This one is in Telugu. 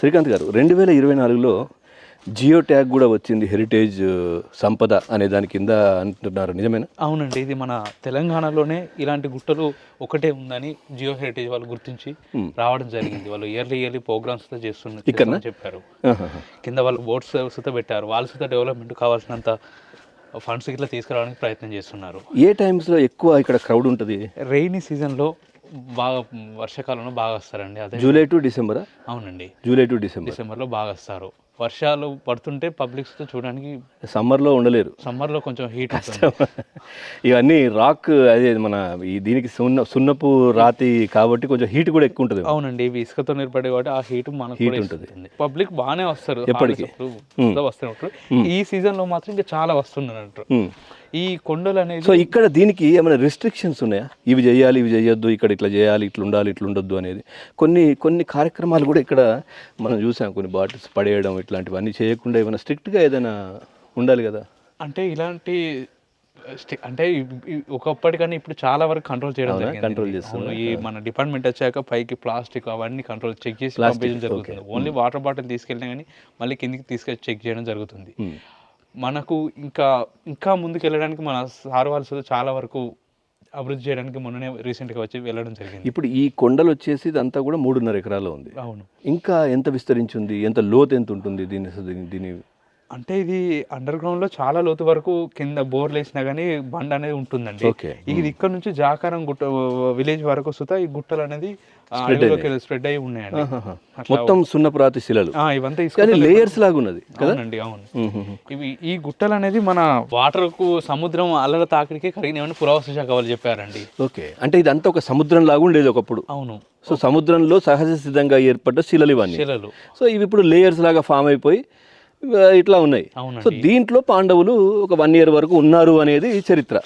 శ్రీకాంత్ గారు 2024లో జియో ట్యాగ్ కూడా వచ్చింది, హెరిటేజ్ సంపద అనే దాని కింద అంటున్నారు, నిజమేనా? అవునండి, ఇది మన తెలంగాణలోనే ఇలాంటి గుట్టలు ఒకటే ఉందని జియో హెరిటేజ్ వాళ్ళు గుర్తించి రావడం జరిగింది. వాళ్ళు ఇయర్లీ ప్రోగ్రామ్స్తో ఇక్కడనా? చెప్పారు. కింద వాళ్ళు బోట్స్ సుత పెట్టారు, వాళ్ళ సుత డెవలప్మెంట్ కావాల్సినంత ఫండ్స్ ఇట్లా తీసుకురావడానికి ప్రయత్నం చేస్తున్నారు. ఏ టైమ్స్లో ఎక్కువ ఇక్కడ క్రౌడ్ ఉంటుంది? రెయినీ సీజన్లో బాగా, వర్షాకాలంలో బాగా వస్తారండి. అదే జూలై టు డిసెంబరా? అవునండి, జూలై టు డిసెంబర్. డిసెంబర్లో బాగా వస్తారు. వర్షాలు పడుతుంటే పబ్లిక్స్తో చూడడానికి సమ్మర్లో ఉండలేరు. సమ్మర్లో కొంచెం హీట్ ఉంటుంది. ఇవన్నీ రాక్, అదే మన ఈ దీనికి సున్నపు రాతి కాబట్టి కొంచెం హీట్ కూడా ఎక్కువ ఉంటుంది. అవునండి, ఇవి ఇసుకతో నిలబడే కాబట్టి ఆ హీట్ మనకు హీట్ ఉంటుంది. పబ్లిక్ బాగానే వస్తారు ఎప్పటికీ వస్తున్నట్టు. ఈ సీజన్ లో మాత్రం ఇంకా చాలా వస్తున్నట్టు ఈ కొండలు అనేది. సో ఇక్కడ దీనికి ఏమైనా రిస్ట్రిక్షన్స్ ఉన్నాయా? ఇవి చేయాలి, ఇవి చేయొద్దు, ఇక్కడ ఇట్లా చేయాలి, ఇట్లా ఉండాలి, ఇట్లా ఉండొద్దు అనేది కొన్ని కార్యక్రమాలు కూడా ఇక్కడ మనం చూసాం. కొన్ని బాటిల్స్ పడేయడం ఇట్లాంటివన్నీ చేయకుండా ఏమైనా స్ట్రిక్ట్గా ఏదైనా ఉండాలి కదా. అంటే ఇలాంటి అంటే ఒకప్పటికన్నా ఇప్పుడు చాలా వరకు కంట్రోల్ చేయడం కంట్రోల్ చేస్తున్నారు. ఈ మన డిపార్ట్మెంట్ వచ్చాక పైకి ప్లాస్టిక్ అవన్నీ కంట్రోల్ చెక్ చేసి పంపించడం జరుగుతుంది. ఓన్లీ వాటర్ బాటిల్ తీసుకెళ్ళినా కానీ మళ్ళీ కిందికి తీసుకెళ్ళి చెక్ చేయడం జరుగుతుంది. మనకు ఇంకా ముందుకు వెళ్ళడానికి మన సార్ వాళ్ళు చాలా వరకు అభివృద్ధి చేయడానికి మొన్ననే రీసెంట్గా వచ్చి వెళ్ళడం జరిగింది. ఇప్పుడు ఈ కొండలు వచ్చేసి ఇదంతా కూడా 3.5 ఎకరాలు ఉంది. అవును, ఇంకా ఎంత విస్తరించి ఉంది, ఎంత లోతు ఎంత ఉంటుంది దీని అంటే ఇది అండర్ గ్రౌండ్ లో చాలా లోతు వరకు కింద బోర్లు వేసినా గానీ బండ అనేది ఉంటుందండి. ఇది ఇక్కడ నుంచి జాకారం గుట్ట విలేజ్ వరకు సుతా ఈ గుట్టలు అనేది స్ప్రెడ్ అయ్యి ఉన్నాయండి. మొత్తం సున్నపురాతి శిలలు ఇవంతా లేయర్స్ లాగా ఉన్నది కదండి. అవును, ఇవి ఈ గుట్టలు అనేది మన వాటర్ కు సముద్రం అల్లల తాకిడికి కరిగినామని పురావస్తు శాఖ వాళ్ళు చెప్పారండి. ఓకే, అంటే ఇదంతా ఒక సముద్రం లాగా ఉండేది ఒకప్పుడు. అవును, సో సముద్రంలో సహజ సిద్ధంగా ఏర్పడ్డ శిలలు ఇవన్నీ. సో ఇవి ఇప్పుడు లేయర్స్ లాగా ఫామ్ అయిపోయి ఇట్లా ఉన్నాయి. సో దీంట్లో పాండవులు ఒక 1 year వరకు ఉన్నారు అనేది చరిత్ర.